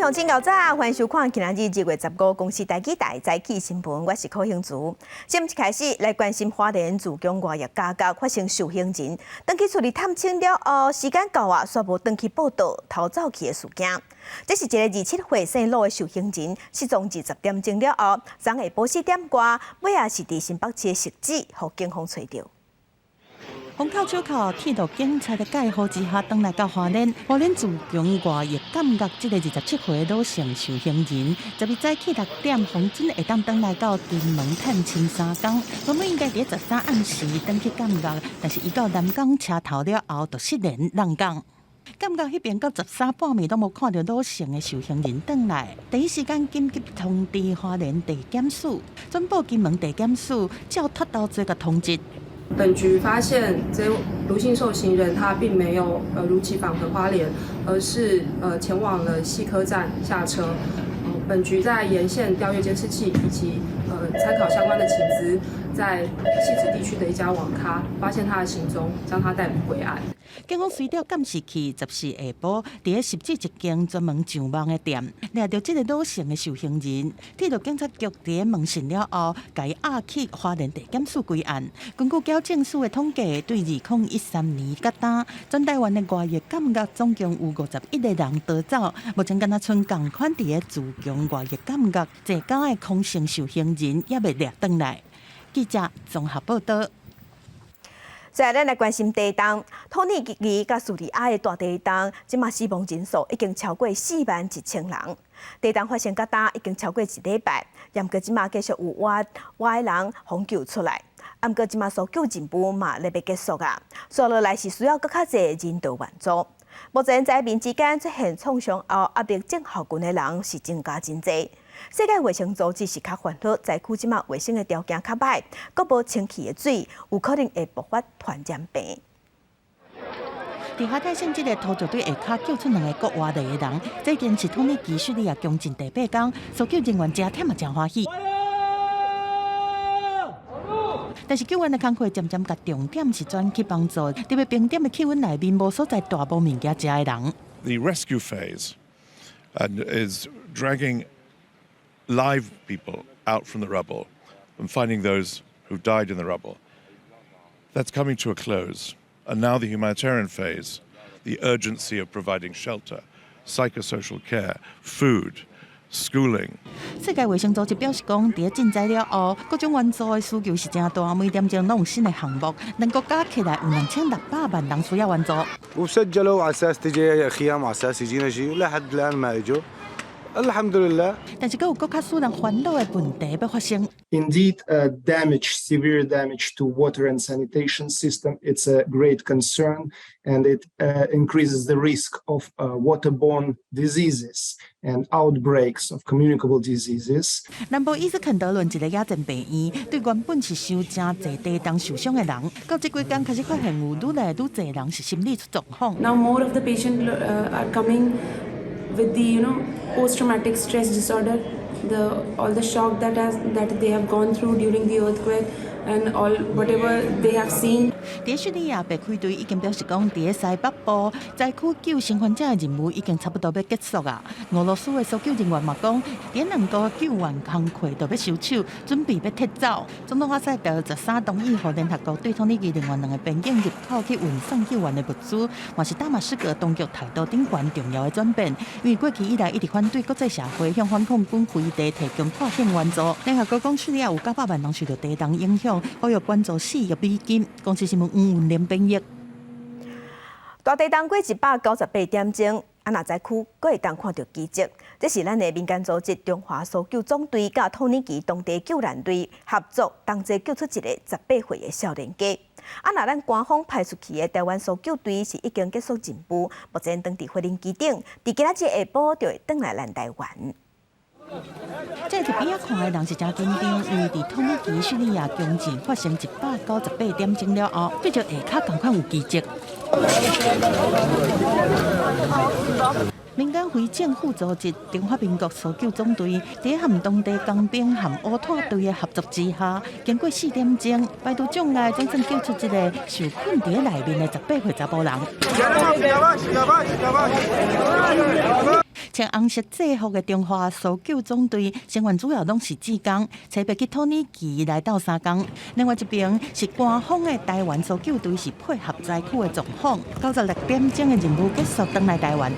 乡亲早早，欢迎收看今日2月15公司台记台早起新闻，我是柯兴竹。新闻一开始来关心花莲自强外役家家发生受刑人登去处理探亲了后，时间到啊，却无登去报到逃走去的事件。这是一个27岁姓陆的受刑人，失踪至10点钟了后，昨下晡4点多，尾也是伫新北市的汐止，被警方找到。风口手铐铁路警察的介护之下，返来到花莲自强外役感觉这个27岁的老姓受刑人，10日早起6点，方准会当来到金门探亲3天。原本应该伫13暗时登去感觉，但是伊到南港车头了后，就失联浪港。感觉迄边到13半暝都无看到老姓的受刑人返来，第一时间紧急通知花莲地检署，转报金门地检署，照脱逃罪甲通缉。本局发现，这卢姓受刑人他并没有如期返回花莲，而是前往了细科站下车。本局在沿线调阅监视器以及参考相关的请资，在汐止地区的一家网咖发现他的行踪，将他逮捕归案。警方随着监视器14下晡，伫汐止一间专门上网的店，掠到这个老姓的受刑人。铁路警察局伫问讯了后，甲伊押去花莲地检署归案。根据矫正署的统计，对2013年到今，全台湾的外役感觉总共有51个人逃走，目前敢若剩共款伫个自强外役感觉坐监的空姓受刑人也未掠返来。记者综合报道。再来，咱来关心地震。土耳其甲叙利亚的大地震，即马死亡人数已经超过41000人。地震发生到今已经超过1礼拜，不过即马继续有活的人抢救出来。不过即马搜救任务嘛，咧要结束啊。接落来是需要更较侪人道援助。目前在民之间出现创伤后压力症候群的人是增加真侪。世界卫生组织是较烦恼，灾区即马卫生的条件较歹，阁无清气的水，有可能会爆发传染病。伫海泰县这个突救队下骹救出2个国外来的人，这已经是土耳其叙利亚攻进第8天，搜救人员真忝也真欢喜。但是救援的工作渐渐甲重点是转去帮助特别冰点的气温内面无所在大部物件食的人。The rescue phase is dragging live people out from the rubble and finding those who died in the rubble. That's coming to a close. And now the humanitarian phase, the urgency of providing shelter, psychosocial care, food, schooling. 世界卫生组织表示讲，伫赈灾了后，各种援助的需求是真大，每点钟拢有新的项目，能够加起来有2600万人需要援助。وسجلوا على اساس تجي خيام على اساس يجينا شيء لحد الان ما اجوا. الحمد لله. 但是，佫有更较使人烦恼的问题要发生。Indeed, severe damage to water and sanitation system. It's a great concern, and it increases the risk of waterborne diseases and outbreaks of communicable diseases. 南部伊斯肯德伦一个亚症病院，对原本是受真侪地震受伤的人，到这几天开始发现有愈来愈侪人是心理出状况。Now more of the patients are coming with the post-traumatic stress disorder, all the shock that they have gone through during the earthquake, and all whatever they have seen. 伫叙利亚白开队已经表示讲，伫西北部灾区救生患者的任务已经差不多要结束啊。俄罗斯的搜救人员嘛讲，伫2个救援工课就要收手，准备要撤走。总统阿塞德13同意互联合国对土耳其另外2个边境入口去运送救援的物资，嘛是大马士革当局态度顶悬重要的转变。因为过去以来一直反对国际社会向反恐军飞地提供跨境援助。联合国讲，叙利亚有900万人受到地震影响，呼吁捐助4亿美金。公司新闻黄文玲编译。大地震过198点钟，那灾区阁会当看到奇迹。这是咱的民间组织中华搜救总队甲土耳其当地救援队合作，同齐救出一个18岁的少年家。那咱官方派出去的台湾搜救队是已经结束任务，目前当伫飞林机场，伫今仔日下晡就会转来咱台湾。这伫边仔看的人是真紧张，因为伫土耳其叙利亚攻击发生198点钟了后，对着下骹同款有奇迹。民间非政府组织中华民国搜救总队，伫和当地工兵和乌拓队的合作之下，经过4点钟，排除障碍，总算救出一个受困伫内面的18岁查甫人。穿红色制服的中华搜救总队成员主要拢是志工，差别去土耳其来到3天。另外一边是官方的台湾搜救队，是配合灾区的状况。96点钟的任务结束，返来台湾。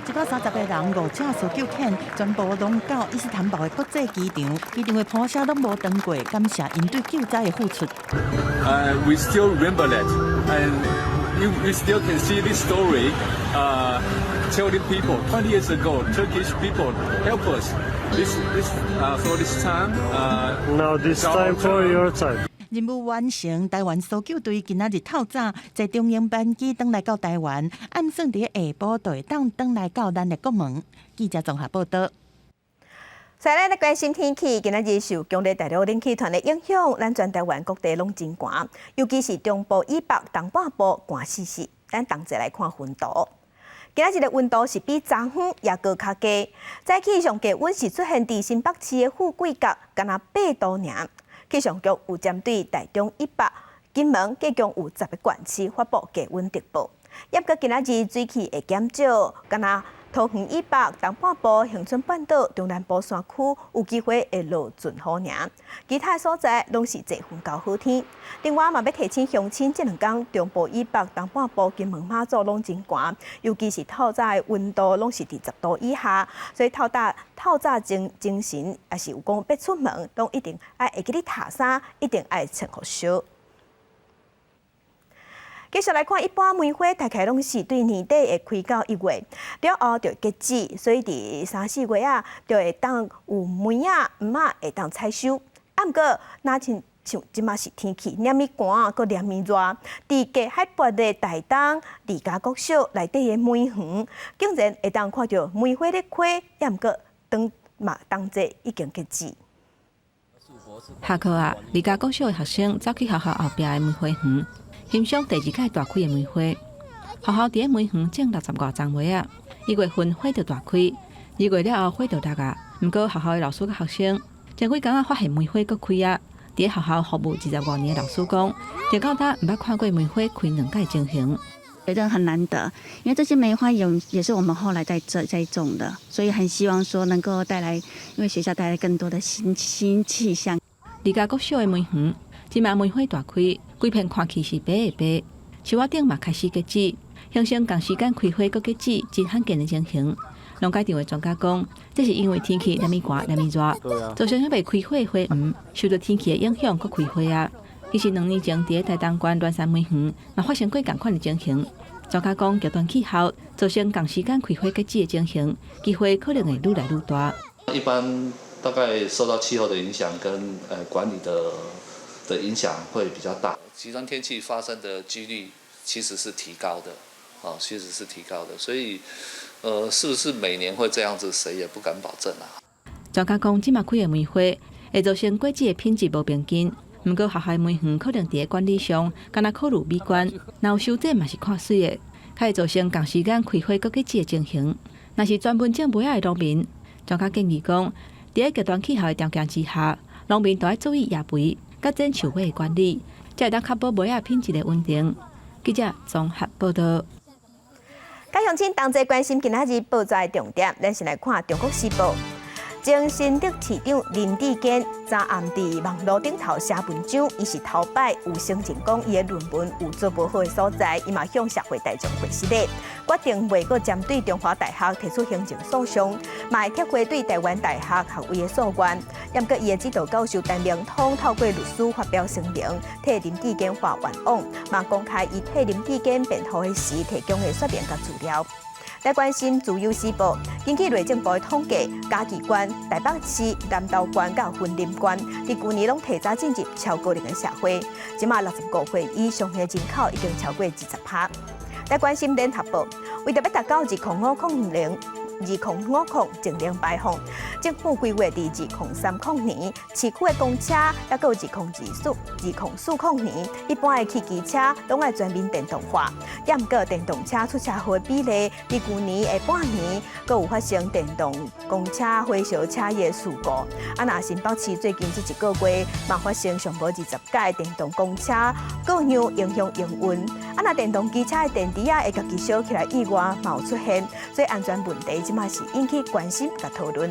130个人5架搜救犬全部拢到伊斯坦堡的国际机场，机场的坡车拢无登过，感谢因对救灾的付出。We still remember that, and you still can see this story. Telling people 20 years ago, Turkish people help us. For this time. Now this time for your time. 任务完成，台湾搜救队今仔日透早在中央班机登来到台湾，按算伫下晡就会登来到咱的国门。记者综合报道。再来关心天气，今仔日受强烈大陆冷气团的影响，咱全台湾各地拢真寒，尤其是中部以北、东半部寒死死。咱同齐来看温度。今仔日的温度是比昨昏也高较低，早起上低温是出现伫新北市的富贵角，敢若8度尔。气象局有针对台中以北、金门计共有10个县市发布低温特报。抑过今仔日水汽会减少，敢若桃园以北、东半部、恒春半岛、中南部山区有机会会落阵雨尔，其他所在拢是侪云高好天。另外，嘛要提醒乡亲，这2天中部以北、东半部、金门、马祖拢真寒，尤其是透早的温度拢是伫10度以下，所以透早精神，也是有讲要出门，拢一定爱会记咧擦衫，一定爱穿好烧。继续来看，一般梅花大概拢是对年底会开到1月，了后就会结籽，所以伫3、4月啊，就会当有梅啊、毋啊会当采收。啊，毋过那像即马是天气黏咪寒啊，佮黏咪热，伫隔海拔的台东、二家国小内底的梅园，竟然会当看到梅花咧开，也毋过当嘛当即已经结籽。下课啊，二家国小的学生走去学校后壁的梅花园。欣赏第2届大开的梅花，学校伫梅园种60多丛梅啊。1月份花就大开，2月了后花就落啊。毋过学校的老师甲学生前几工仔发现梅花搁开啊。伫学校服务25年的老师讲，直到他毋捌看过梅花开2届情形。觉得很难得，因为这些梅花也是我们后来在种的，所以很希望说能够带来，因为学校带来更多的新气象。二家国小的梅园，即马梅花大开。规片看起是白的白，树仔顶嘛开始结籽，形成同时间开花搁结籽真罕见的情形。农改场的专家讲，这是因为天气黏咪寒、黏咪热，造成还未开花的花园受到天气的影响搁开花啊。其实2年前伫台东县乱山梅园嘛发生过同款的情形。专家讲，极端气候造成同时间开花结籽的情形，机会可能会愈来愈大。一般大概受到气候的影响跟管理的影响会比较大，极端天气发生的几率其实是提高的，其实是提高的，所以是不是每年会这样子，谁也不敢保证啊。专家讲，即马开的梅花会造成果子的品质无平均，毋过学校的梅园可能伫管理上，敢若考虑美观，若有修整嘛是看水的，较会造成同时间开花搁结籽的情形。若是专门种梅仔的农民，专家建议讲，伫极端气候的条件之下，农民都要注意野肥。甲种树尾的管理，才会当确保梅仔品质的稳定。记者综合报道。甲乡亲同齐关心今仔日报纸的重点，咱先来看《中国时报》。前新竹市长林志坚昨暗伫网络顶头写文章，伊是头摆有承认讲伊的论文有做无好的所在，伊嘛向社会大众回失礼，决定袂阁针对中华大学提出行政诉讼，嘛会撤回对台湾大学学位的诉愿。毋过伊的指导教授陈明通透过律师发表声明，替林志坚发冤枉，嘛公开伊替林志坚辩护的时提供的说明甲资料。来关心自由时报，根据内政部的统计，嘉义县、台北市、南投县甲云林县，伫去年拢提早进入超高龄的社会，即马65岁以上的人口已经超过20%。来关心联合报，为着要达到2050净零排放，政府规划伫2030年，市区的公车也有2040年，一般的汽机车拢爱全面电动化。也毋过电动车出车祸的比例，伫去年下半年，阁有发生电动公车火烧车的事故。若新北市最近这1个月，嘛发生上无20届电动公车过量影响营运。那电动机车的电池会家己烧起来意外嘛有出现，所以安全问题即嘛是引起关心甲讨论。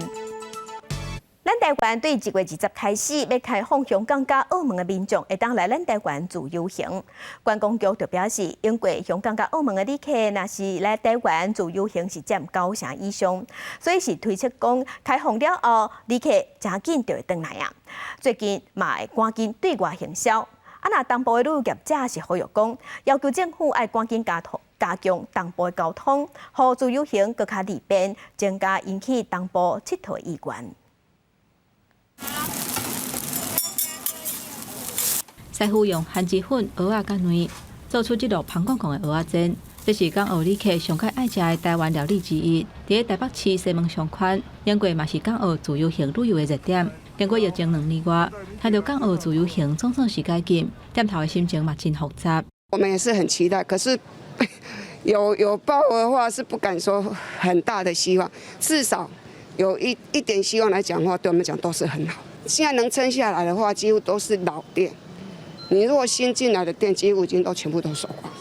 咱台湾对1月20开始要开放香港甲澳门的民众会当来咱台湾自由行。观光局就表示，因为香港甲澳门的旅客若是来台湾自由行是占9成以上，所以是推测讲开放了后，旅客真紧就会回来啊。最近嘛会赶紧对外行销。那东部的旅游业者是呼吁讲，要求政府要赶紧加强东部的交通，互自由行更加利便，增加引起东部佚佗意愿。师傅用番薯粉、蚵仔甲卵做出这道香港的蚵仔煎，这是港澳旅客上界爱食的台湾料理之一。伫台北市西门商圈，英国嘛是港澳自由行旅游的热点。经过疫情2年多，听到港澳自由行总算是解禁，店头的心情嘛真复杂。我们也是很期待，可是有报的话是不敢说很大的希望，至少有一点希望来讲的话，对我们讲都是很好。现在能撑下来的话，几乎都是老店。你如果新进来的店，几乎已经都全部都收光。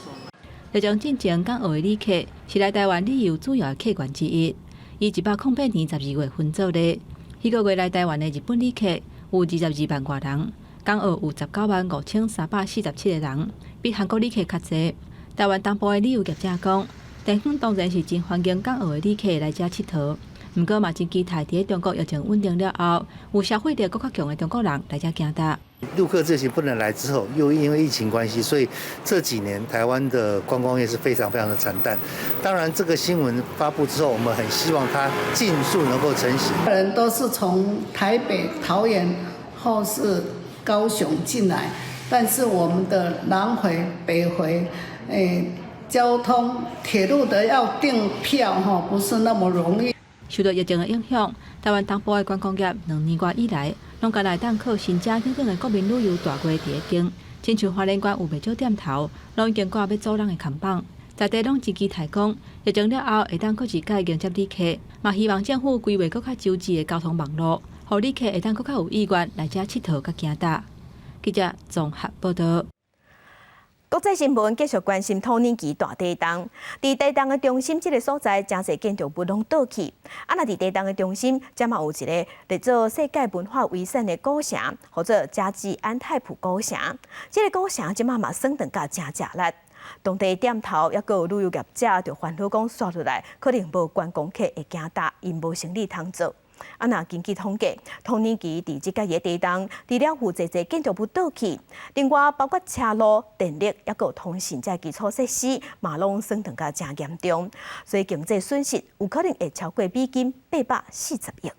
这种进前港澳的旅客是来台湾旅游主要的客源之一。以108年12月份做例，迄个月来台湾的日本旅客有22万多人，港澳有19万5347个人，比韩国旅客较侪。台湾东部的旅游业者讲，地方当然是真欢迎港澳的旅客来遮佚佗。不过嘛，真期待伫中国疫情稳定了后，有消费力更较强的中国人来遮行搭。陆客这些不能来之后，又因为疫情关系，所以这几年台湾的观光业是非常非常的惨淡。当然，这个新闻发布之后，我们很希望它尽速能够成型。人都是从台北、桃园或是高雄进来，但是我们的南回、北回，交通铁路的要订票不是那么容易。受到疫情的影响，台湾东部的观光业2年多以来，拢甲来当靠新加等等的国民旅游大街第一经，亲像花莲县有袂少店头，拢已经挂要租人的看板，在地拢真期待讲，疫情了后会当搁一届迎接旅客，嘛希望政府规划搁较周至的交通网络，互旅客会当搁较有意愿来遮佚佗甲行搭。记者综合报道。国际新闻继续关心土耳其大地震。伫地震的中心这个所在，真侪建筑物拢倒去。若伫地震的中心，则嘛有一个列做世界文化遗产的古城，或者加治安泰普古城。这个古城即嘛算长甲真热闹。当地店头也有旅游业者就烦恼讲，刷落来可能无观光客会行搭，因无生意通做。那根据统计，土耳其伫即届地震，除了有侪建筑物倒去，另外包括车路、电力，也有通信这基础设施，嘛拢损长甲真严重，所以经济损失有可能会超过美金840亿。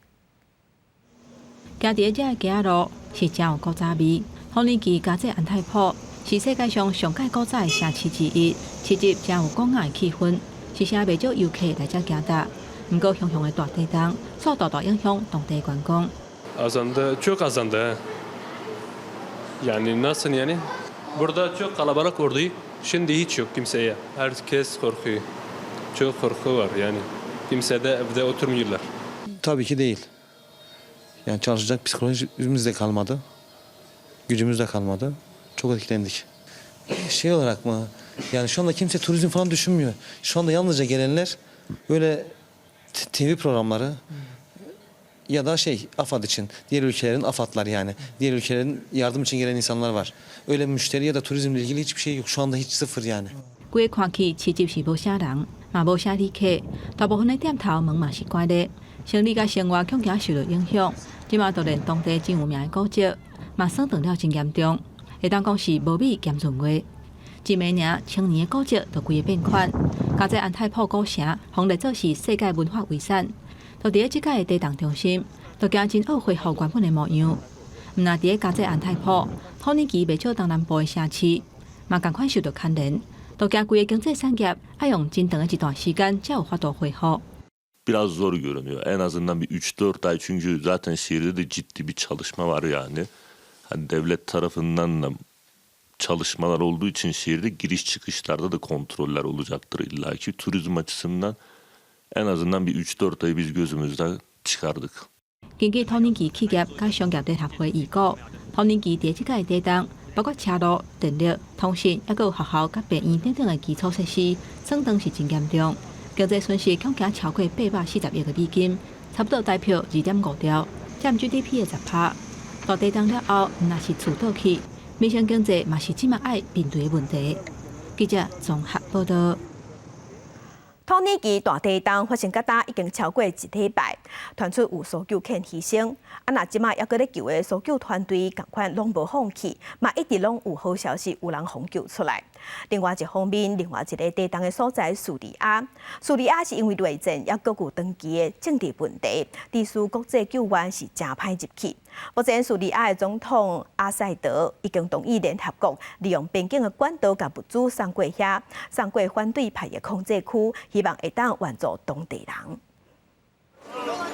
行伫遮个街路是真有古早味。土耳其加济安泰普是世界上上界古早的城市之一，市集真有广雅的气氛，是啥袂少游客来遮行搭。不过，熊熊的大地震，受大大影响当地观光。Azanda çok azanda. Yani nasıl yani? Burada çok kalabalık oldu. Şimdi hiç yok kimseye. Herkes korkuyor. Çok korku var yani. Kimse de evde oturmuyorlar. Tabii ki değil. Yani çalışacak psikolojimiz de kalmadı. Gücümüz de kalmadı. Çok etkilendik. Şey olarak mı? Yani şu anda kimse turizm falan düşünmüyor. Şu anda yalnızca gelenler böyle TV programları ya da AFAD için, diğer ülkelerin AFAD'lar yani. Diğer ülkelerin yardım için gelen insanlar var. Öyle müşteri ya da turizmle ilgili hiçbir şey yok. Şu anda hiç sıfır yani. 规个看起市集是无啥人，嘛无啥旅客，大部分的店头门嘛是关的，生意甲生活恐惊受到影响。即马就连当地真有名的古迹，嘛损长了真严重，会当讲是无米兼润滑。一暝尔青年的古迹就规个变款，加在安泰普古城，红列做是世界文化遗产。就伫即届的地震中心，就惊真懊悔后原本的模样。毋但伫加在安泰普，土耳其袂少东南部的城市，嘛共款受到牵连。都惊规个经济产业要用真长的一段时间才有法度恢复。Biraz zor görünüyor. En azından bir 3-4 ay çünkü zaten şehirde de ciddi bir çalışma var yani. Hani devlet tarafından da çalışmalar olduğu için şehirde giriş çıkışlarda da kontroller olacaktır illaki. Turizm açısından en azından bir 3-4 ayı biz gözümüzden çıkardık. 根據土耳其企業甲商業聯合會預估，土耳其第一屆地震包括车路、电力、通讯，还有学校、甲病院等等的基础设施，算当是真严重。经济损失恐惊超过840亿个美金，差不多代表2.5兆，占 GDP 的10%。大地震了后，若是厝倒去，民生经济嘛是即马爱面对的问题。记者综合报道。土耳其大地震发生到今已经超过1礼拜，传出有搜救犬牺牲。若即马还搁咧救的搜救团队，共款拢无放弃，嘛一直拢有好消息，有人抢救出来。另外一方面，另外一个地震的所在叙利亚，叙利亚是因为内战，也搁有长期的政治问题，致使国际救援是真歹入去。目前叙利亚的总统阿塞德已经同意联合国利用边境的管道甲物资送过遐，送过反对派的控制区，希望会当援助当地人。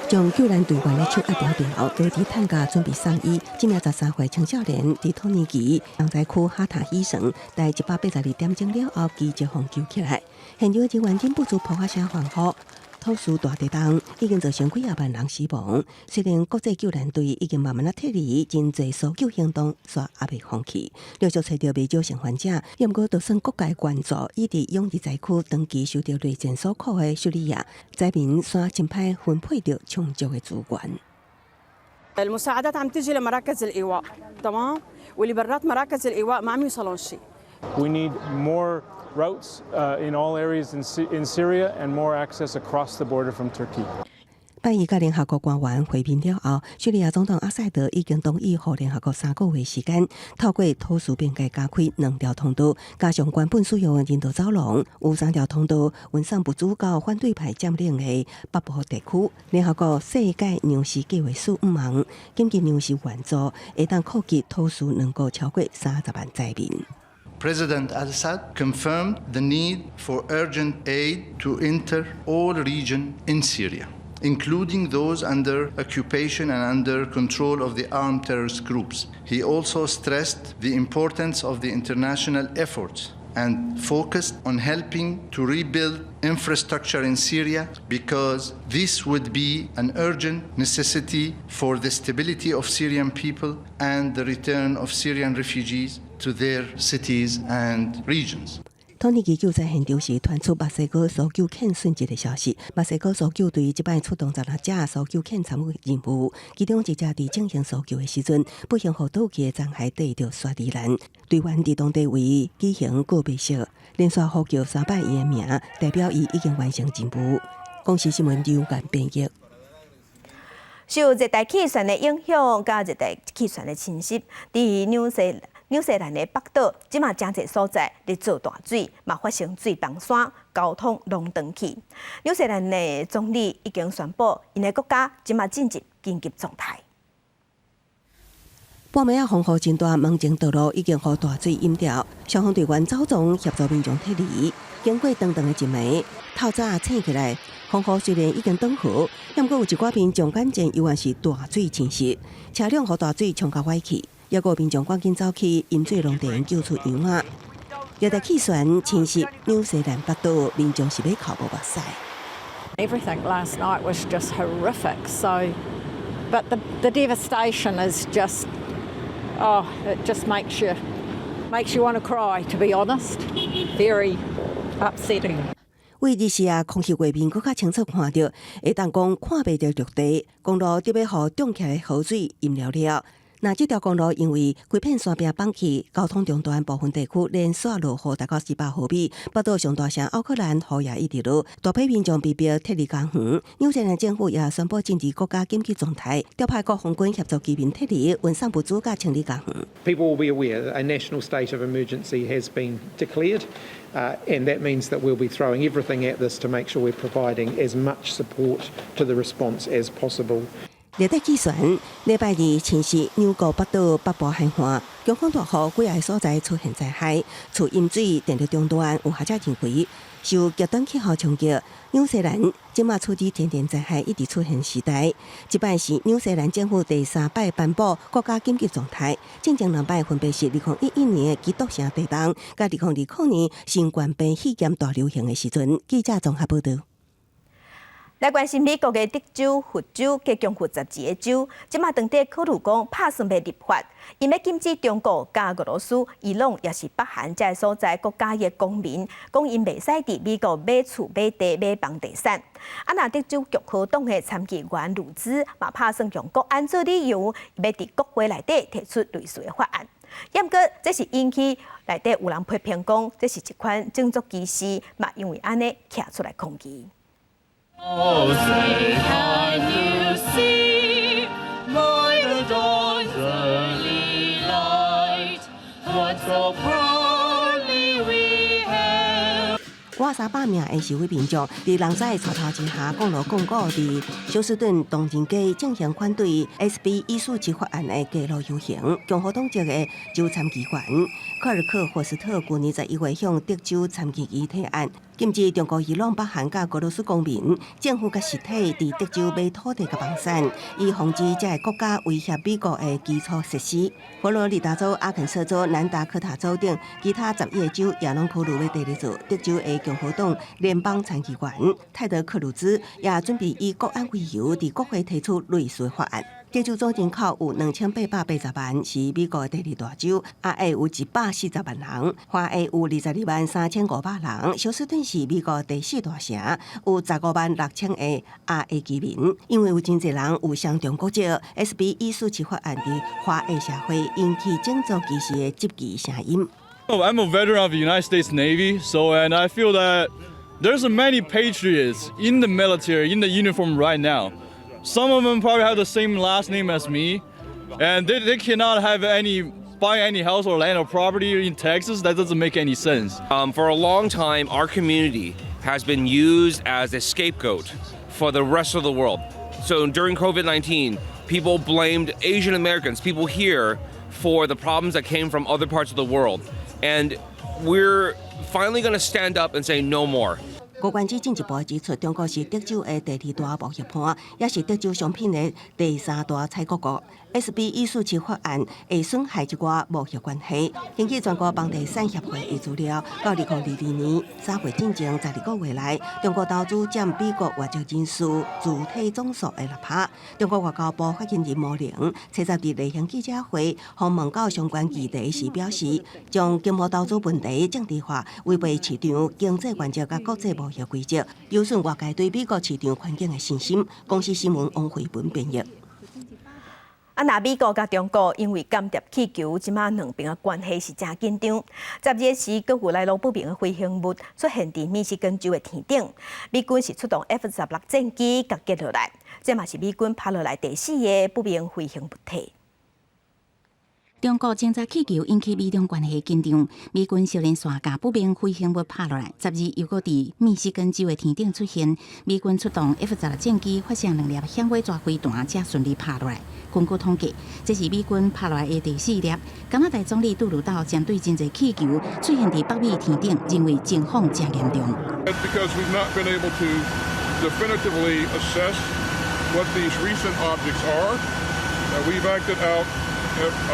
将救援队员的手压掉掉，多地探家准备送医。这名13岁青少年伫土耳其东灾区哈塔医生，在182点钟了后，奇迹获救起来。现场人员忍不住扑下声欢呼。土司大地震已经造成几万人死亡，虽然国际救援队已经慢慢撤离，真侪搜救行动却也未放弃，陆续找到未少生还者。不过，就算国界援助一直永济灾区长期受到内战所苦的叙利亚，灾民却真歹分配到充足的资源。المساعدات عم تيجي لمراكز الإيواء، تمام؟ واللي برات مراكز الإيواء ما عم يوصلون شيء. We need more routes in all areas in Syria and more access across the border from Turkey. 拜伊甲联合国官员会面了后，叙利亚总统阿塞德已经同意互联合国3个月时间，透过土司边界加开2条通道，加上原本使用的人道走廊，有3条通道运送物资到反对派占领的北部地区。联合国世界粮食计划署5望，紧急粮食援助会当扩及土司能够超过30万灾民。President Assad confirmed the need for urgent aid to enter all regions in Syria, including those under occupation and under control of the armed terrorist groups. He also stressed the importance of the international efforts and focused on helping to rebuild infrastructure in Syria because this would be an urgent necessity for the stability of Syrian people and the return of Syrian refugees to their cities and regions. 土耳其救灾现场时传出墨西哥搜救犬殉职的消息。墨西哥搜救队即摆出动16只搜救犬参与任务，其中1只伫进行搜救的时阵，不幸互倒去的残骸跌到雪地内。队员伫当地为举行告别式，连续呼叫3摆伊的名，代表伊已经完成任务。公视新闻刘干编译。受热带气旋的影响，甲热带气旋的侵袭，伫纽西兰的北岛，即马真侪所在咧做大水，嘛发生水崩山，交通拢断去。纽西兰的总理已经宣布，因的国家即马进入紧急状态。半暝风雨真大，门前道路已经互大水淹掉，消防队员走总协助民众撤离。经过长长的一暝，透早醒起来，风雨虽然已经断去，不过有一寡民众眼前依然是大水侵袭，车辆互大水冲到歪去。也有民众赶紧走去饮水龙田救出羊仔。热带气旋侵袭纽西兰北岛，民众是要哭无目屎。Everything last night was just horrific. So, but the devastation is just, it just makes you want to cry. To be honest, very upsetting. 为日时空气画面更较清楚看到，会当讲看袂到陆地，公路特别互冻起来的雨水淹了了。那这条公路因为规片山壁放弃，交通中断，部分地区连续落雨达到18毫米。北岛上大城奥克兰雨也一直落，大批民众被迫撤离家园。纽西兰政府也宣布进入国家紧急状态，调派国防军协助居民撤离，运送物资甲清理家园。People will be aware that a national state of emergency has been declared, and that means that we'll be throwing everything at this to make sure we're providing as much support to the response as possible. 热带气旋礼拜2侵袭纽国北岛北部海岸，强风大雨，几个所在出现灾害，厝淹水，电力中断，有学者认为受极端气候冲击，纽西兰即马处置天然灾害一直出现时代。即摆是纽西兰政府第3摆颁布国家紧急状态，正前2摆分别是2011年的基督城地震，甲2020年新冠病肺炎大流行的时阵。记者综合报道。来关心美国的德州、佛州加共12个州，即马当地考虑讲打算要立法，因要禁止中国、加俄罗斯、伊朗也是北韩这所在国家的公民，讲因袂使伫美国买厝、买地、买房地产。那德州共和党的参议员鲁兹嘛打算用国安做理由，要伫国会内底提出类似的法案。不过，这是引起内底有人批评讲，这是一款种族歧视，嘛因为安尼徛出来抗议。Oh, say, can you see by the dawn's early light what so proudly we hailed? 我300名的示威民众伫人灾草头之下，公路公告伫休斯顿东京街进行反对 SB147法案的街路游行。共和党籍的州参议员科尔克霍斯特去年11月向德州参议院提案，禁止中国、伊朗、北韩甲俄罗斯公民、政府甲实体伫德州买土地甲房产，以防止这个国家威胁美国的基础设施。佛罗里达州、阿肯色州、南达科他州等其他11个州也拢考虑要第二做。德州的共和党联邦参议员泰德·克鲁兹也准备以国安为由，伫国会提出类似法案。德州总人口有2880万，是美国第2大州，亚裔有140万人，华裔有22万3500人。休斯顿是美国第4大城，有15万6000个亚裔居民。因为有真侪人有上中国籍 ，SB147法案伫华裔社会引起种族歧视的积极声音。I'm a veteran of the United States Navy, and I feel that there's many patriots in the military, in the uniform right now. Some of them probably have the same last name as me, and they cannot have buy any house or land or property in Texas. That doesn't make any sense. For a long time, our community has been used as a scapegoat for the rest of the world. So during COVID-19, people blamed Asian Americans, people here, for the problems that came from other parts of the world. And we're finally going to stand up and say no more. 高官指进一步指出，中国是德州的第2大贸易盘，也是德州商品的第3大采购国。SB147法案会损害一寡贸易关系。根据全国房地产协会的资料，到2022年3月进前12个月来，中国投资占美国外籍人数主体总数的6%。中国外交部发言人毛宁7日伫例行记者会，访问到相关议题时表示，将经贸投资问题政治化，违背市场经济原则甲国际贸易规则，有损外界对美国市场环境的信心。公司新闻王慧文编译。那美国甲中国因为间谍气球，即马两边的关系是真紧张。12日时，阁有来路不明的飞行物出现伫密西根州的天顶，美军是出动 F-16战机甲击落来，这嘛是美军拍落来第4个不明飞行物体。中国侦察气球引起美中关系紧张，美军少年线架不明飞行物拍落来，12日又搁伫密西根州的天顶出现，美军出动 F-16战机发射2粒响尾蛇飞弹，才顺利拍落来。根据统计，这是美军拍落来的第4粒。加拿大总理杜鲁道针对真侪气球出现伫北美天顶，认为情况真严重。Because we've not been able to definitively assess what these recent objects are, we've acted out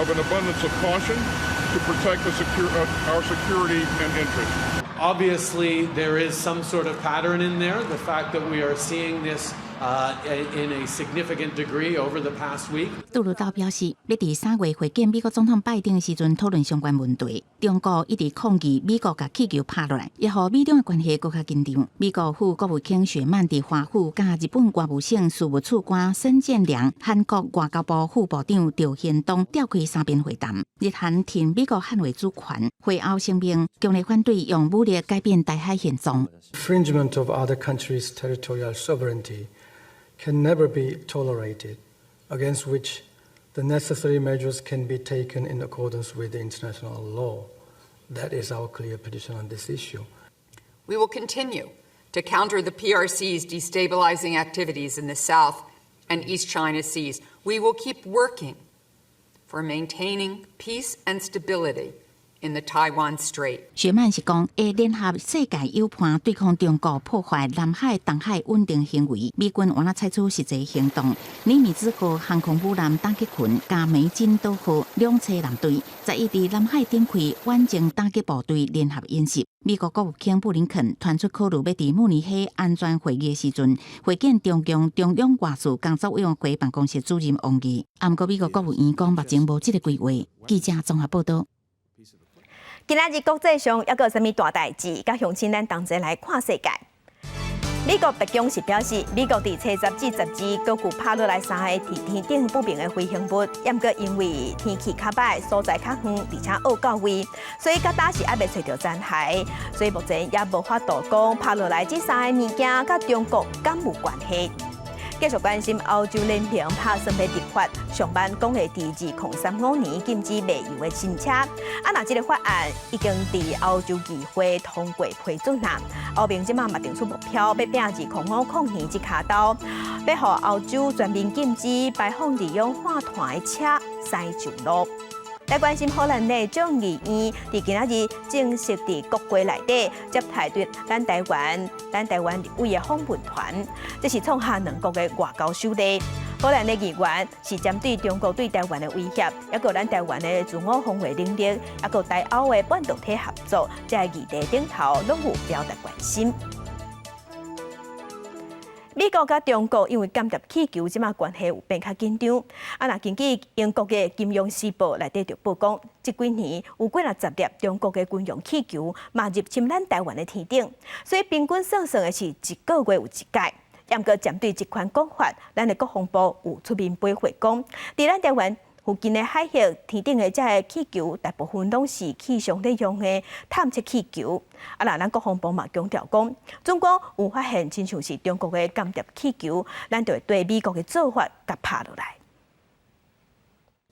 of an abundance of caution to protect our security and interests. Obviously, there is some sort of pattern in there. The fact that we are seeing this in a significant degree over the past week. 杜鲁道表示，要伫3月会见美国总统拜登的时阵讨论相关问题。中国一直抗议美国甲气球拍落来，也互美中的关系更加紧张。美国副国务卿雪曼伫华府甲日本外务省事务处官申建良、韩国外交部副部长赵显东召开3边会谈，日韩替美国捍卫主权。会后声明强烈反对用武力改变台海现状。Infringement of other countries' territorial sovereignty can never be tolerated, against which the necessary measures can be taken in accordance with the international law. That is our clear position on this issue. We will continue to counter the PRC's destabilizing activities in the South and East China Seas. We will keep working for maintaining peace and stability in the Taiwan Strait. 薛曼是讲，会联合世界友伴对抗中国破坏南海、东海稳定行为。美军原来采取实际行动，尼米兹号航空母舰打击群加美金岛号两栖舰队，在伊伫南海展开远程打击部队联合演习。美国国务卿布林肯传出考虑要伫慕尼黑安全会议时阵会见中共中央外事工作委员会办公室主任王毅。不过，美国国务院讲目前无这个规划。记者综合报道。今仔日国际上还有啥物大代志？甲乡亲咱同齐来看世界。美国白宫是表示，美国伫7至12各具拍落来3个天顶不明的飞行物，毋过因为天气较歹，所在较远，而且恶到位，所以到打是还未找到残骸，所以目前也无法度讲拍落来这3个物件甲中国敢有关系。继续关心欧洲联盟拍算要立法，上班讲会伫2035年禁止卖油的新车。若这个法案已经伫欧洲议会通过批准啦。欧盟即马嘛定出目标，要拼2050年即卡刀，要互欧洲全面禁止排放二氧化碳的车驶上路。来关心荷兰的众议院，伫今仔日正式伫国会内底接待对咱台湾立委的访问团，这是创下两国的外交首例。荷兰的议员是针对中国对台湾的威胁，还有咱台湾的自我防卫能力，还有台欧的半导体合作，在议题顶头拢有表达关心。美国甲中国因为间谍气球，即马关系有变较紧张。若根据英国嘅《金融时报》内底就报讲，这几年有几60粒中国嘅军用气球嘛入侵咱台湾嘅天顶，所以平均算的是一个月有一届。毋过针对这款讲法，咱的国防部有出面回回讲，伫咱台湾附近的海域天顶的这个气球，大部分拢是气象利用的探测气球。咱国防部嘛强调讲，中国有发现亲像是中国的间谍气球，咱就会对美国的做法甲拍落来。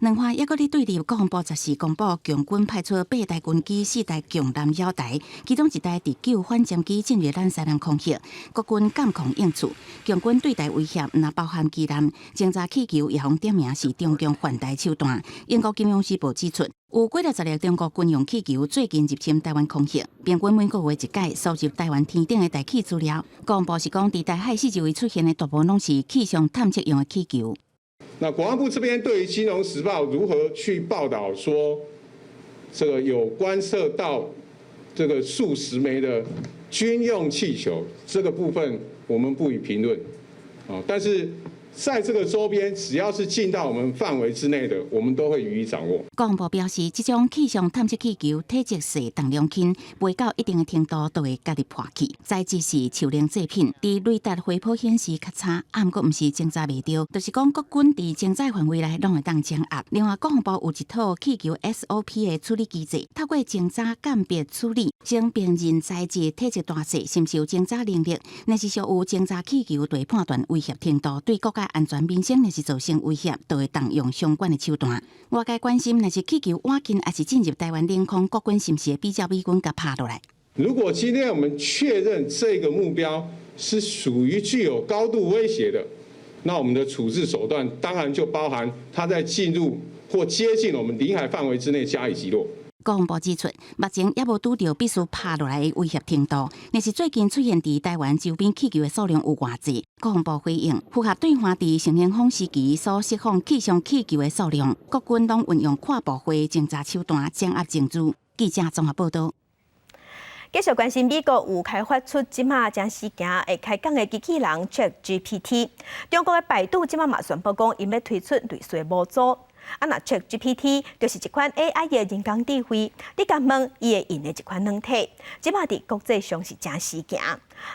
两化抑搁伫对立，国防部14公布，强军派出8台军机、4台强拦腰台，其中1台第9反舰机进入咱西南空域，国军监控应处。强军对台威胁若包含机拦、侦察气球，也互点名是中共犯台手段。英国《金融时报》指出，有几60粒中国军用气球最近入侵台湾空域，平均每个月一届收集台湾天顶的大气资料。国防部是讲，伫台海四周围出现的大部分拢是气象探测用的气球。那国防部这边对于《金融时报》如何去报道说，这个有观测到这个数十枚的军用气球，这个部分我们不予评论，但是在这个周边，只要是进到我们范围之内的，我们都会予以掌握。国防部表示，这种气象探测气球体积小、重量轻，飞到一定的程度都会家己破去。材质是手零制品，伫雷达回波显示较差，毋过毋是侦查袂到，就是讲国军伫侦查范围内拢会当掌握。另外，国防部有一套气球 SOP 的处理机制，透过侦查鉴别处理，先辨认材质体积大小，是毋是有侦查能力。若是属有侦查气球，就会判断威胁程度，对国家安全民生若是造成威胁，就会动用相关的手段。外界关心，若是气球晚近还是进入台湾领空，国军是不是会比照美军甲拍落来？如果今天我们确认这个目标是属于具有高度威胁的，那我们的处置手段当然就包含它在进入或接近我们领海范围之内加以击落。国防部指出，目前也无拄到必须拍落来的威胁程度。若是最近出现伫台湾周边气球的数量有偌济，国防部回应，符合对方伫成年风时期所释放气象气球的数量，国军拢运用跨部会侦查手段掌握证据。记者综合报道。继续关心美国有开发出即马将时行会开讲的机器人 ChatGPT， 中国的百度即马嘛宣布讲，因要推出类似模组。那 ChatGPT 就是一款 AI 的人工智慧，你甲问伊会用的一款软体，即马伫国际上是正时行。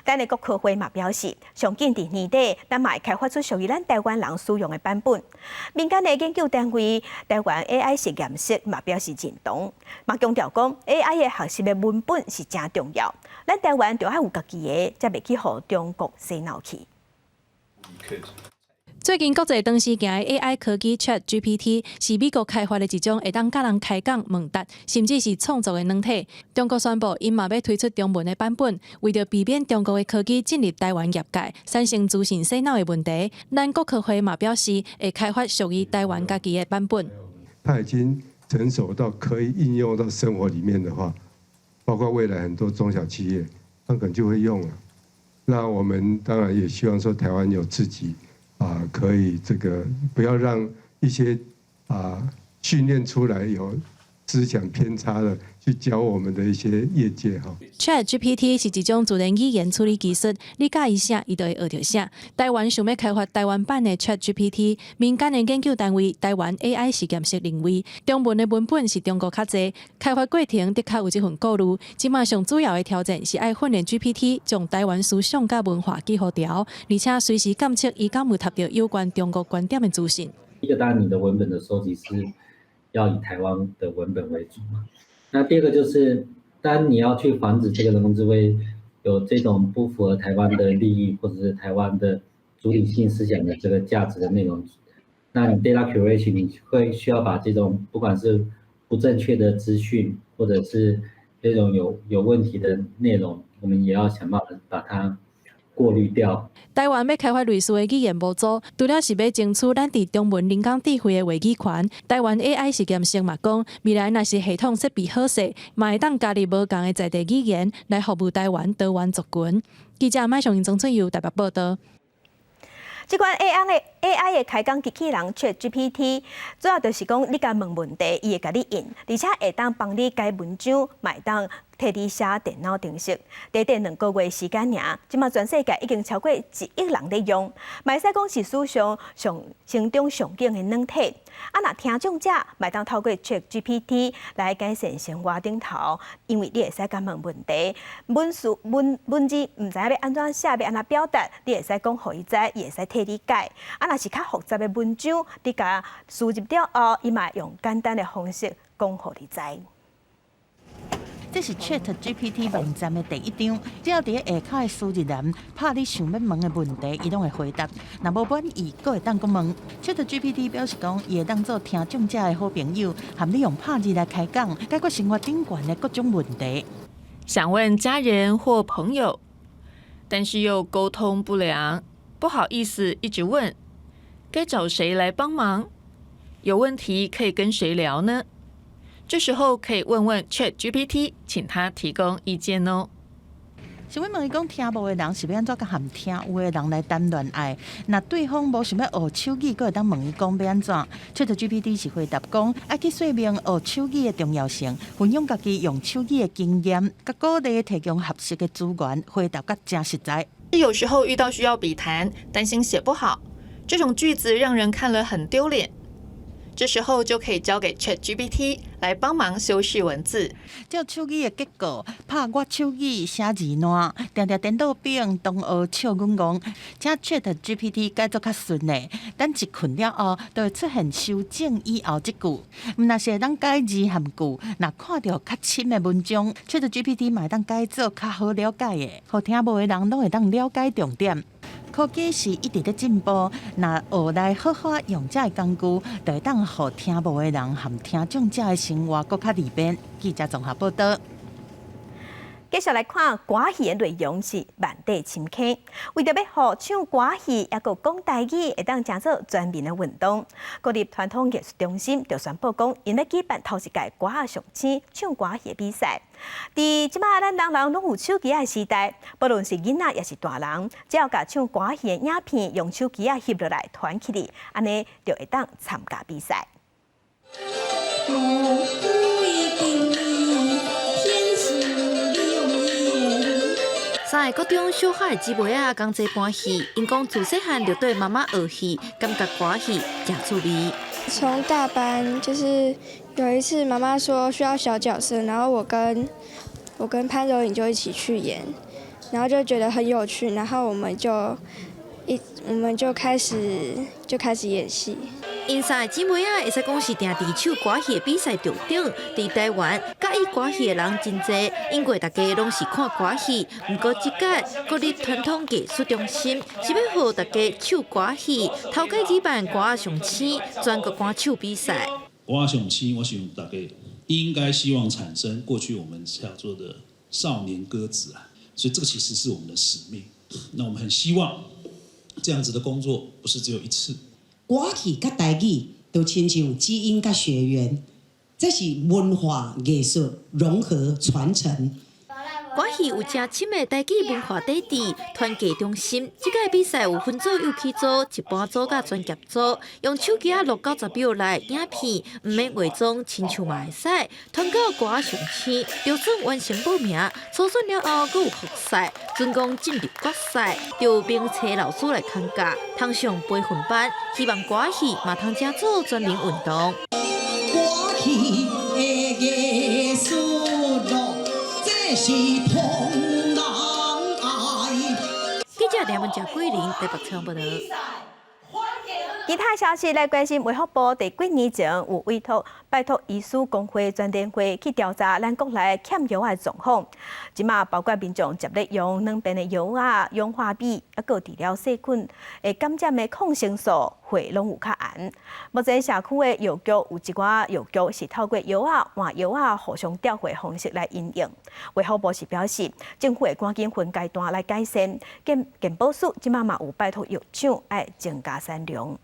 咱的国科会嘛表示，上紧伫年底，咱嘛会开发出属于咱台湾人使用的版本。民间的研究单位台湾 AI 实验室嘛表示认同，嘛强调讲 AI 的学习的文本是正重要。咱台湾就要有家己的，才袂去互中国洗脑去。最近国际长时行的 AI 科技 ChatGPT 是美国开发的一种会当甲人开讲问答，甚至是创作的软体。中国宣布，因嘛要推出中文的版本，为着避免中国的科技进入台湾业界，产生资讯洗脑的问题，咱国科会嘛表示会开发属于台湾家己的版本。它已经成熟到可以应用到生活里面的话，包括未来很多中小企业，他可能就会用了。那我们当然也希望说，台湾有自己可以这个不要让一些训练出来有思想偏差的去教我们的一些业界哈。ChatGPT 是一种自然语言处理技术，你教伊写，伊就会学着写。台湾想要开发台湾版的 ChatGPT， 民间的研究单位台湾 AI 实验室认为，中文的文本是中国较侪，开发过程的确有这份顾虑。即马上主要的挑战是爱训练 GPT， 将台湾思想甲文化记好条，而且随时监测伊敢有读到有关中国观点的资讯。一个当然，你的文本的收集是要以台湾的文本为主嘛。那第二个就是，当你要去防止这个人工智慧有这种不符合台湾的利益或者是台湾的主体性思想的这个价值的内容，那你 data curation 你会需要把这种不管是不正确的资讯或者是这种有问题的内容，我们也要想办法把它过滤掉。台湾要开发类似的语言模组，除了是要争取咱伫中文人工智慧的话语权，台湾 AI 实验室嘛讲，未来若是系统设备好势，嘛会当加入无共的在地语言来服务台湾多元族群。记者麦上英钟翠由台北报道。这款 AI 的开讲机器人 ChatGPT， 主要就是讲你甲问问题，伊会甲你应，而且会当帮你改文章，嘛会当替你写电脑程式。短短2个月时间尔，即马全世界已经超过1亿人在用，嘛会使讲是史上成长上紧的软体。若听众者嘛会当透过 ChatGPT 来改善生活顶头，因为你会使甲问问题，文字唔知要安怎写，要安怎表达，你会使讲互伊知，伊会使替你改。若是较复杂的文章，你甲输入了后，伊嘛用简单的方式讲互你知。这是 ChatGPT 网站的第一章，只要伫下骹的输入栏拍你想要问的问题，伊拢会回答。若无满意，阁会当阁问。ChatGPT 表示讲，伊会当做听众者的好朋友，含你用拍字来开讲，解决生活顶悬的各种问题。想问家人或朋友，但是又沟通不良，不好意思一直问，该找谁来帮忙？有问题可以跟谁聊呢？这时候可以问问 ChatGPT， 请他提供意见哦。想要问伊讲，听无的人是要安怎甲含听有的人来谈恋爱？那对方无想要学手语，阁会当问伊讲要安怎 ？ChatGPT 是回答讲，爱去说明学手语的重要性，分享家己用手语的经验，甲鼓励提供合适的资源，回答甲真实在。有时候遇到需要笔谈，担心写不好，这种句子让人看了很丢脸。这时候就可以交给 ChatGPT 来帮忙修饰文字。照手语的结构，拍我手语写字烂，定定颠倒边同学笑阮戆，请 ChatGPT 改作较顺的。等一困了后，就会出现修正以后这句。若是会当改字含句，若看到较深的文章 ，ChatGPT 嘛会当改做较好了解的，互听无的人拢会当了解重点。科技是一直在进步，那学来好好用这个工具，就会当互听无的人和听众者的生活更较利便。记者综合报道。继续来看歌戏的内容是万地深坑，为着要让唱歌戏也个讲台语会当成做全民的运动，国立传统艺术中心就宣布讲，因要举办头一届歌仔上星唱歌戏的比赛。伫即马咱人拢有手机的时代，不论是囡仔也是大人，只要甲唱歌戏的影片用手机翕落来传起嚟，安尼就会当参加比赛。三个国中小可的姊妹仔讲这盘戏，因讲自细汉就对妈妈学戏，感觉歌戏真趣味。从大班就是有一次妈妈说需要小角色，然后我跟潘柔颖就一起去演，然后就觉得很有趣，然后我们就开始演戏。因三个姊妹仔会使讲是定伫唱歌戏的比赛场顶，伫台湾介意歌戏的人真侪，因为大家拢是看歌戏。不过即届国立传统艺术中心是要让大家唱歌戏，头届举办歌仔上星全国歌唱比赛。歌仔上星，我想大家应该希望产生过去我们叫做的少年歌子啊，所以这个其实是我们的使命。那我们很希望这样子的工作不是只有一次。歌戏甲台语就亲像基因甲血缘，这是文化艺术融合传承。歌戏有正深的台语文化底子，团结中心。这届比赛有分组、有气组、一般组甲专业组，用手机录90秒内影片，唔免伪装，亲像嘛会使。团购歌上星，就算完成报名，初选了后，阁有复赛，准讲进入决赛，就有名车老师来看教，通上培训班，希望歌戏嘛通正做全民运动。歌戏的艺术咯，这是同人爱。记者梁文佳、桂林台北采访报道。其他消息来关心，卫福部伫几年前有委托拜托医师工会专电会去调查咱国内欠药的状况。即马包括民众接咧用两边的药啊、氧化铋，还有治疗细菌会感染的抗生素，血拢有较严。目前社区的药局有一寡药局是透过药啊、换药啊互相调配方式来运用。卫福部是表示，政府会赶紧分阶段来改善。健保署即马嘛有拜托药厂爱增加产量。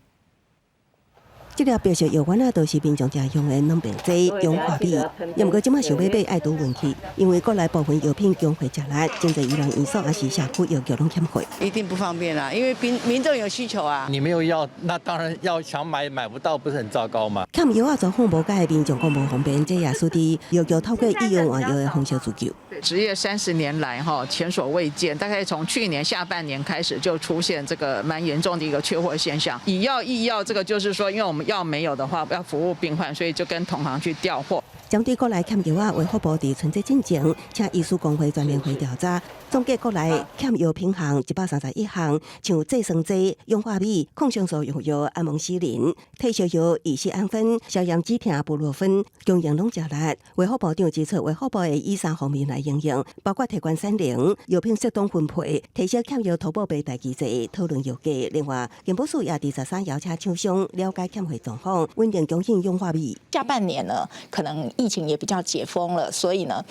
这条标示药丸啊，都是民众常用的两边剂氧化铋，也毋过即马想要买爱拄运气，因为国内部分药品供货食力，真侪医疗院所也是社区药局拢欠货。一定不方便啦，因为民众有需求啊。你没有药，那当然要想买不到，不是很糟糕吗？欠药啊，状况无解的民众讲无方便，这也属于药局透过医用换药的方式自救。执业30年来前所未见，大概从去年下半年开始就出现这个蛮严重的一个缺货现象。以药易药，这个就是说，因为我们药没有的话，要服务病患，所以就跟同行去调货。针对国内欠药啊，卫福部伫春节进前，请医师工会专联会调查，总计国内欠药品项131项，像制酸剂、氧化铋、抗生素用药安蒙西林、退烧药乙酰氨酚、消炎止痛布洛芬，供应拢食力。卫福部长指出，卫福部会以3方面来应用，包括提高产能、药品适当分配、提升欠药投保费代机制、讨论药价。另外，健保署也伫13邀请厂商了解欠货状况，稳定供应氧化铋。下半年呢，可能疫情也比较解封了，所以呢，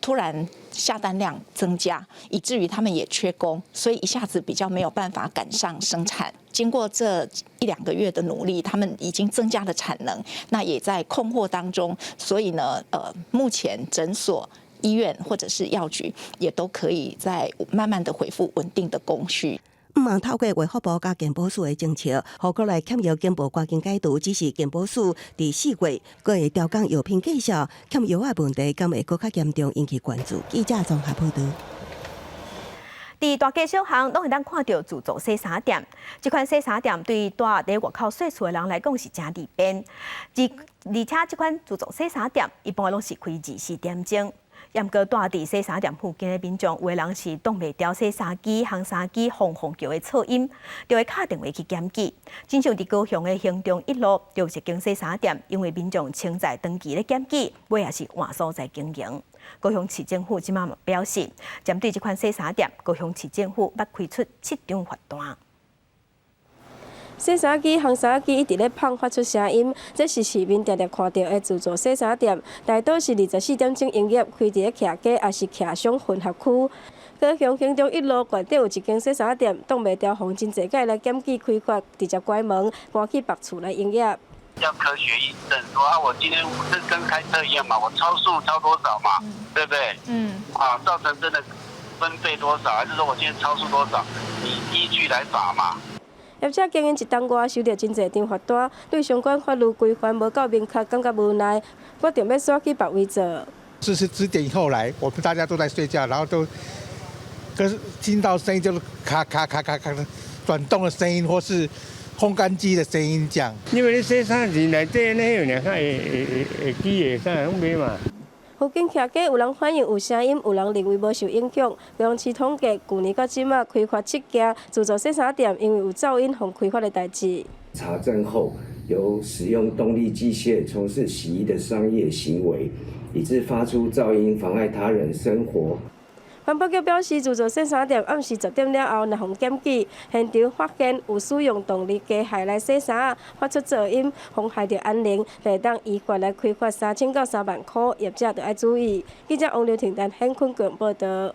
突然下单量增加，以至于他们也缺工，所以一下子比较没有办法赶上生产。经过这1-2个月的努力，他们已经增加了产能，那也在控货当中，所以呢，目前诊所、医院或者是药局也都可以在慢慢的恢复稳定的供需。毋忙透过卫福部甲健保署的政策，互国内欠药健保赶紧解除。只是健保署伫4月，阁会调降药品计数，欠药的问题敢会阁较严重，引起关注。记者综合报道。伫大街小巷，拢会当看到自助洗衫店。这款洗衫店对住伫外口洗厝的人来讲是真利便，而且这款自助洗衫店一般拢是开24点钟。也毋过，住伫洗衫店附近的民众，有的人是挡袂牢洗衫机、烘衫机轰轰叫的噪音，就会打电话去检举。真像伫高雄的兴中1路，就有一间洗衫店，因为民众清在长期咧检举，尾也是换所在经营。高雄市政府即马表示，针对这款洗衫店，高雄市政府捌开出7张罚单。洗衫机、烘衫机一直咧放发出声音，这是市民常常看到的自助洗衫店，大多是24点钟营业，开伫咧徛街也是徛商混合区。高雄兴中1路原底有一间洗衫店，挡袂牢防真侪届来检举开发，直接关门，搬去别处来营业。要科学印证说我今天是跟开车一样嘛，我超速超多少嘛，对不对？造成真的分费多少，还是说我今天超速多少，你依据来罚嘛。业者经营一冬外，收到真侪张罚单，对相关法律规范无够明确，感觉无奈，决定要刷去别位做。10点以后来，我们大家都在睡觉，然后都听到声音就是咔咔咔咔咔的转动的声音，或是烘干机的声音这样。因为你洗衫是内底那样，看会机会啥拢买嘛。附近徛街有人反映有声音，有人认为无受影响。高雄市统计，去年到即马开发7家自助洗衫店，因为有噪音互开发的代志。查证后，有使用动力机械从事洗衣的商业行为，以致发出噪音，妨碍他人生活。环保局表示，自助洗衫店暗时10点了后，若互检举，现场发现有使用动力机械来洗衫，发出噪音，妨害到安宁，会当依法来开罚3000到3万块，业者就要注意。记者王刘婷、陈坤cường报道。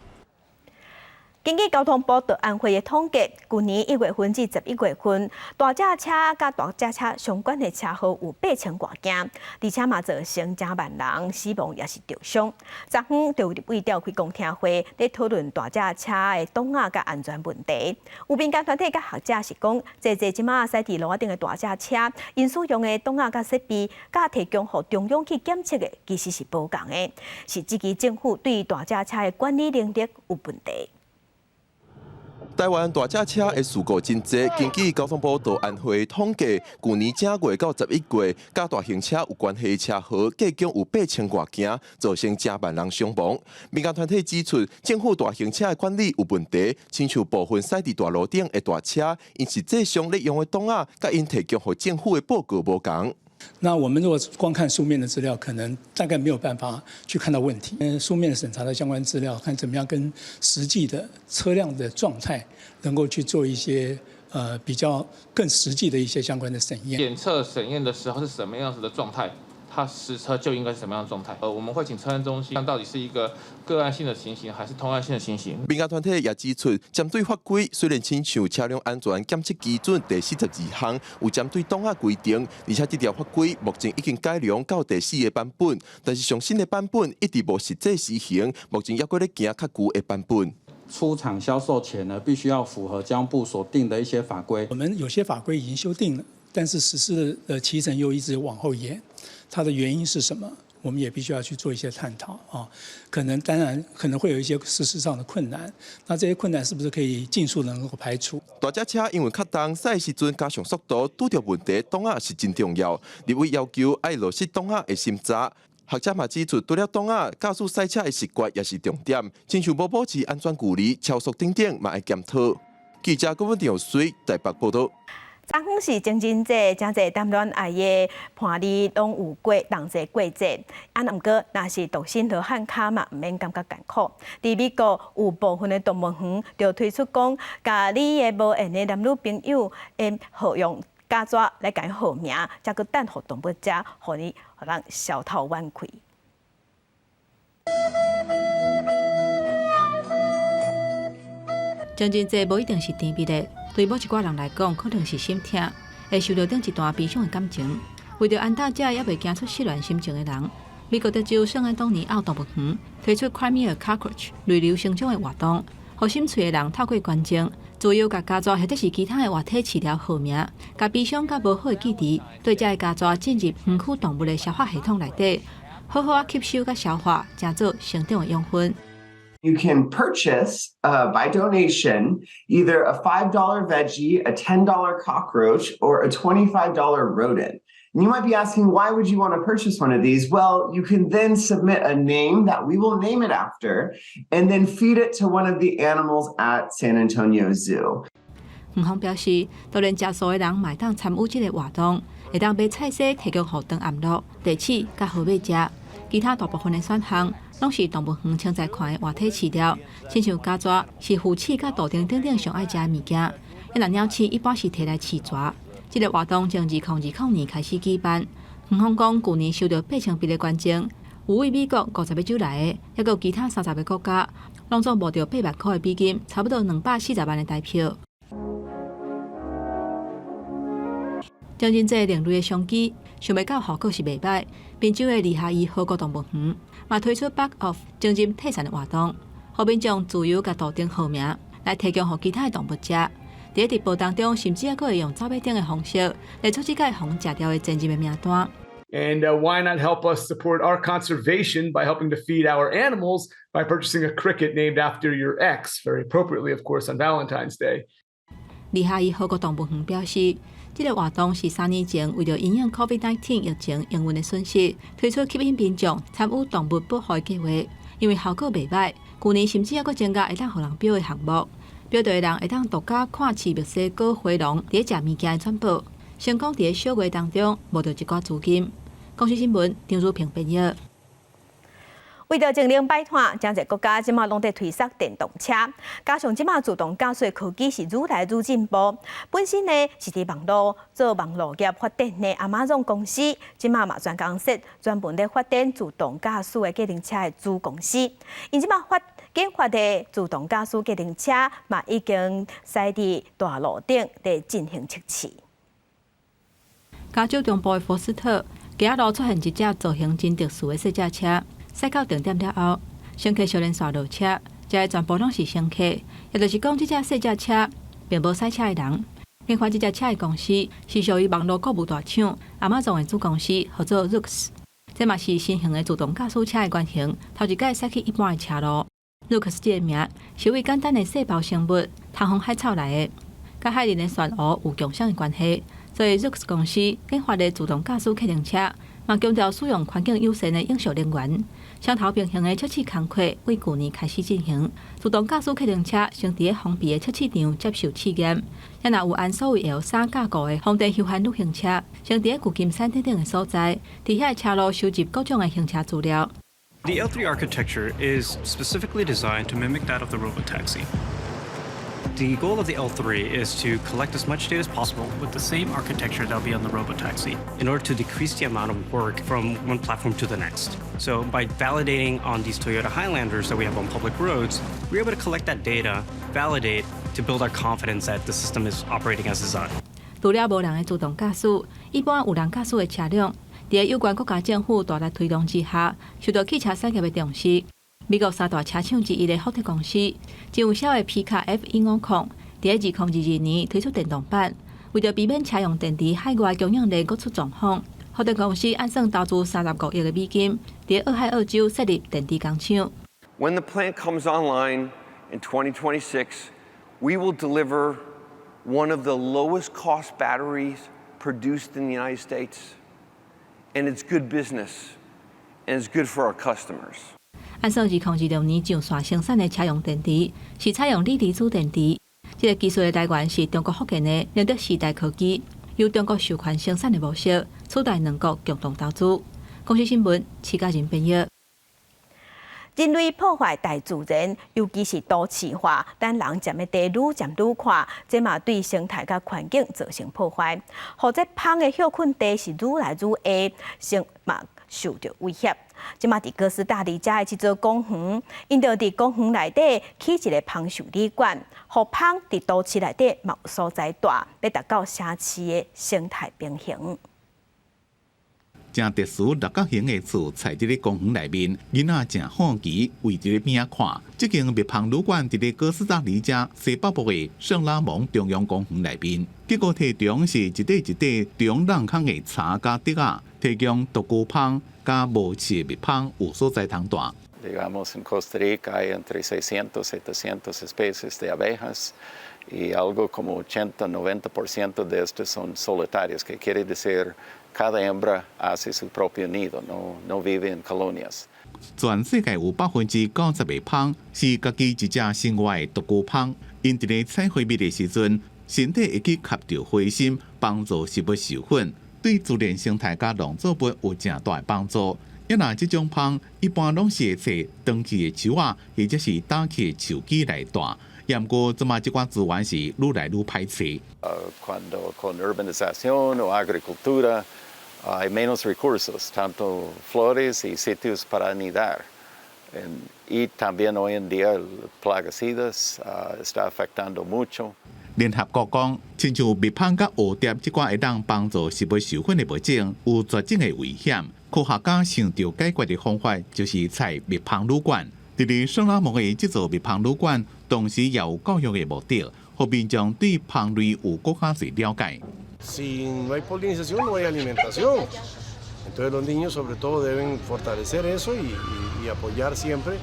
根据交通部道安会的统计，去年1月份至11月份，大架车甲大架车相关的车祸有8000多件，而且嘛造成10万人死亡也是受伤。昨昏就立委召开公听会，咧讨论大架车的挡压甲安全问题。有民间团体甲学者是讲，即即马驶伫路顶的大架车，因使用的挡压甲设备，甲提供予中央去检测的，其实是无共的，是这支政府对大架车的管理能力有问题。台湾大架车的事故真多，根据交通部道安会统计，去年正月到11月，甲大型车有关系的车祸计共有8000多件，造成10万人伤亡。民间团体指出，政府大型车的管理有问题，亲像部分驶伫大路顶的大车，因实际上咧用的挡压，甲因提供予政府的报告无同。那我们如果光看书面的资料，可能大概没有办法去看到问题。书面审查的相关资料，看怎么样跟实际的车辆的状态，能够去做一些比较更实际的一些相关的审验。检测审验的时候是什么样子的状态？它实车就应该是什么样的状态？我们会请车安中心看到底是一个个案性的情形，还是通案性的情形。民间团体也指出，针对法规虽然亲像车辆安全检测基准第42项有针对挡压规定，而且这条法规目前已经改良到第4个版本，但是上新的版本一直无实际施行，目前还阁咧行较旧的版本。出厂销售前呢，必须要符合交通部所定的一些法规。我们有些法规已经修订了，但是实施的期程又一直往后延。它的原因是什么？我们也必须要去做一些探讨啊。当然可能会有一些实施上的困难，那这些困难是不是可以尽速能够排除？大架车因为较重，驶时阵加上速度，拄到问题，挡压是真重要。立委要求要落实挡压的审查。学者嘛指出，除了挡压，驾驶赛车的习惯也是重点，亲像无保持安全距离、超速等等嘛要检讨。记者郭文定随台北报道。昨昏是情人节，真侪谈恋爱的伴侣拢有过同齐过节。毋过，若是独身落汉卡嘛，毋免感觉艰苦。伫美国有部分的动物园就推出讲，甲你的无缘的男女朋友的互用假纸来甲伊号名，才佮等互动物者，互人小偷冤亏。情人节无一定是甜蜜的。对某一寡人来讲，可能是心痛，会受到顶一段悲伤的感情。为着安大这也袂惊出失恋心情的人，美国德州圣安东尼奥动物园推出 Cry Me a Cockroach 类流成长的活动，互心碎的人透过观众自由甲家族或者是其他的活体饲料号名，甲悲伤甲无好的记忆，对这个家族进入园区动物的消化系统内底，好好吸收甲消化，成做成长的养分。You can purchase by donation either a $5 veggie, a $10 cockroach, or a $25 rodent. And you might be asking, why would you want to purchase one of these? Well, you can then submit a name that we will name it after, and then feed it to one of the animals at San Antonio Zoo. 园方表示，当然食素的人嘛会当参与这个活动，会当买菜色提供予长暗路、地鼠甲河马食。其他大部分的选项拢是动物园清在看的活体饲料，亲像家蛇是虎刺甲豆丁等等上爱食的物件。因为鸟鼠一般是摕来饲蛇。这个活动从2020年开始举办。园方讲，去年收到8000笔的捐赠，有为美国50个州来的，还有其他30个国家，拢总募到8万块的美金，差不多240万的台票。情人节另类的商机，想袂到效果是袂歹。滨州的利夏伊好国动物园嘛推出 Back Off 情人退散的活动，互民众自由甲豆丁号名来提供予其他的动物食。伫咧直播当中，甚至还佫会用走马灯的方式来阻止甲互食掉的真人的名单。And why not help us support our conservation by helping to feed our animals by purchasing a cricket named after your ex, very appropriately, of course, on Valentine's Day. 利夏伊好国动物园表示，这个活动是3年前为了因应 COVID-19 疫情营运的损失，推出吸引民众参与动物保护的计划，因为效果袂歹。去年甚至还佫增加会当互人标的项目，标到的人会当独家看饲墨西哥灰龙伫食物件的转播，成功伫小月当中募到一寡资金。公司新闻张如平编译。为着净零摆摊，真侪国家即马拢在推出电动车，加上即马自动驾驶科技是愈来愈进步。本身呢是伫网络业发展的Amazon公司，即马嘛专公司专门咧发展自动驾驶的计程车的子公司。因即马研发的自动驾驶机动车嘛已经驶伫大路顶在进行测试。加州中部的佛斯特，街路出现一架造型真特殊的小轿车，驶到定点了后，乘客小连续落车，这全部拢是乘客，也就是讲，这架小轿车并无驶车的人。研发这架车的公司是属于网络购物大厂Amazon的子公司，合作 Zoox。这嘛是新型的自动驾驶车的原型，头一届驶去一般的车路。Zoox 这个名是为简单的细胞生物通风海草来的，甲海里的漩涡有共相的关系。所以 Zoox 公司研发的自动驾驶客运车，嘛强调使用环境友善的永续能源。双头平行的测试工作为去年开始进行，自动驾驶客运车先伫封闭的测试场接受试验，也若有按所谓 L3架构的风电休闲旅行车，先伫旧金山等等的所在，伫遐车路收集各种的行车资料。The L3 architecture is specifically designed to mimic that of the robotaxi. The goal of the L3 is to collect as much data as possible with the same architecture that will be on the robotaxi in order to decrease the amount of work from one platform to the next. So by validating on these Toyota Highlanders that we have on public roads, we're able to collect that data, validate, to build our confidence that the system is operating as designed. 除了无人的自动驾驶，一般有人驾驶的车辆，在有关国家政府大力推动之下，受到汽车产业的重视。美国三大车厂之一的福特公司，真有销的皮卡 F150，在2022年推出电动版，为着避免车用电池海外供应链各出状况，福特公司按算投资35亿的美金，在俄亥俄州设立电池工厂。When the plant comes online in 2026, we will deliver one of the lowest cost batteries produced in the United States, and it's good business, and it's good for our customers. 按算2026年上线生产的车用电池是采用锂离子电池，这个技术的来源是中国福建的宁德时代科技，由中国授权生产的模式，取代两国共同投资。公司新闻，齐家人编译。人类破坏大自然，尤其是都市化，但人占的地愈占愈宽，这嘛对生态甲环境造成破坏。或者芳的休困地是愈来愈下，嘛受到威胁。即嘛伫哥斯达黎加的一座公园，因着伫公园内底起一个芳寿旅馆，互芳伫都市内底嘛有所在大，要达到城市的生态平衡。正特殊六角形的厝，在伫咧公园内面，囡仔正好奇围伫咧边仔看。这间蜜芳旅馆伫咧哥斯达黎加西北部的圣拉蒙中央公园内面。结果体中是一块一块中冷空的茶甲竹仔，提供独居芳甲无刺蜜芳有所在通大。Digamos, en Costa Rica hay entre 600 700 especies de abejas y algo como 80-90% de estas son solitarias, que quiere decir cada hembra hace su propio nido, no vive en colonias. 全世界有90%的芳是家己一只生活的独居芳，因伫咧采花蜜的时阵，身体会去吸着花心，帮助食物授粉，对自然生态甲农作物有正大的帮助。也若这种芳一般拢是会找长期的树啊，或者是打起的树枝来大。也毋过，即马即款资源是愈来愈歹找。Cuando con urbanización o agricultura hay menos recursos, tanto flores y sitios para anidar. Y también hoy en día plaguicidas está afectando mucho. 联合国讲，亲像蜜芳甲蝴蝶即款会当帮助食物授粉的物种，有绝种的危险。科学家想到解决的方法，就是采蜜芳旅馆。伫咧圣拉蒙的这座蜜芳旅馆，同时也有教育的目的，互民众对芳类有更加侪了解。Si no hay polinización, no hay alimentación. Entonces los niños sobre todo deben fortalecer eso y apoyar siempre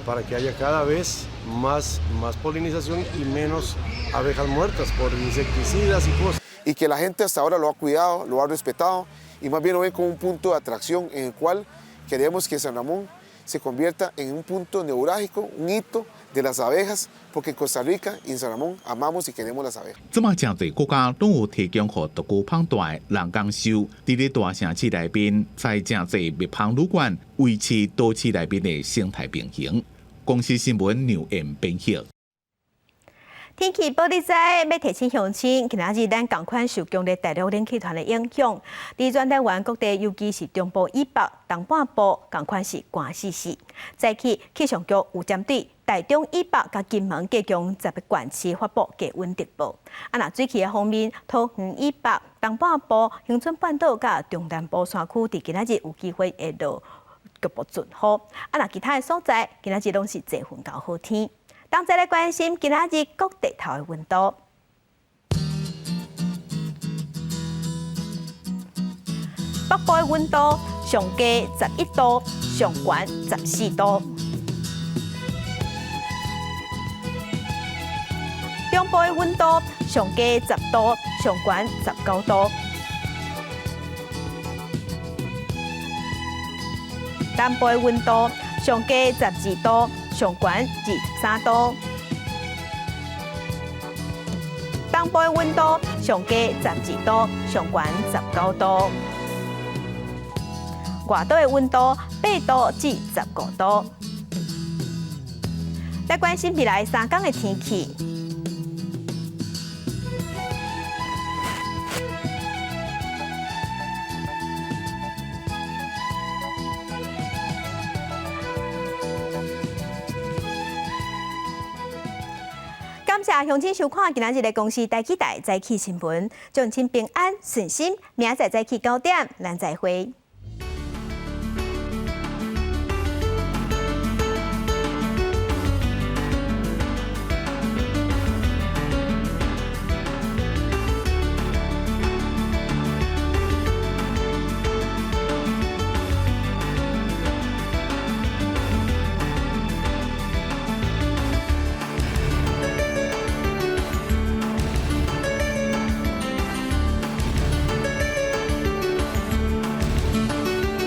para que haya cada vez más polinización y menos abejas muertas por insecticidas y cosas. Y que la gente hasta ahora lo ha cuidado, lo ha respetado y más bien lo ven como un punto de atracción en el cual queremos que San Ramón se convierta en un punto neurálgico, un hito de las abejas, porque en Costa Rica y en San Ramón amamos y queremos las abejas. 即马真侪国家都有提供予独居芳大的人工收，伫咧大城市内面，在真侪蜜芳旅馆维持都市内面的生态平衡。公司新闻牛燕编译。天气报你知，要提醒乡亲，今仔日咱同款受强烈大陆冷气团的影响，伫全台湾各地，尤其是中部以北、东半部，同款是寒死死。早起气象局有针对台中以北甲金门加强10个县市发布低温特报。若水汽的方面，桃园以北、东半部、恒春半岛甲中南部山区伫今仔日有机会会落局部阵雨。若其他的所在，今仔日拢是多云到好天。当再来关心今仔日各地头的温度。北部的温度上低11度，上悬14度。中部的温度上低10度，上悬19度。南部的温度上低12度，上悬23度。东部的温度上低12度，上悬19度。外岛的温度8度至15度。来关心未来3天的天气。感谢乡亲收看今仔日的公视台期待早起新闻，祝您平安顺心，明仔载早起9点，咱再会。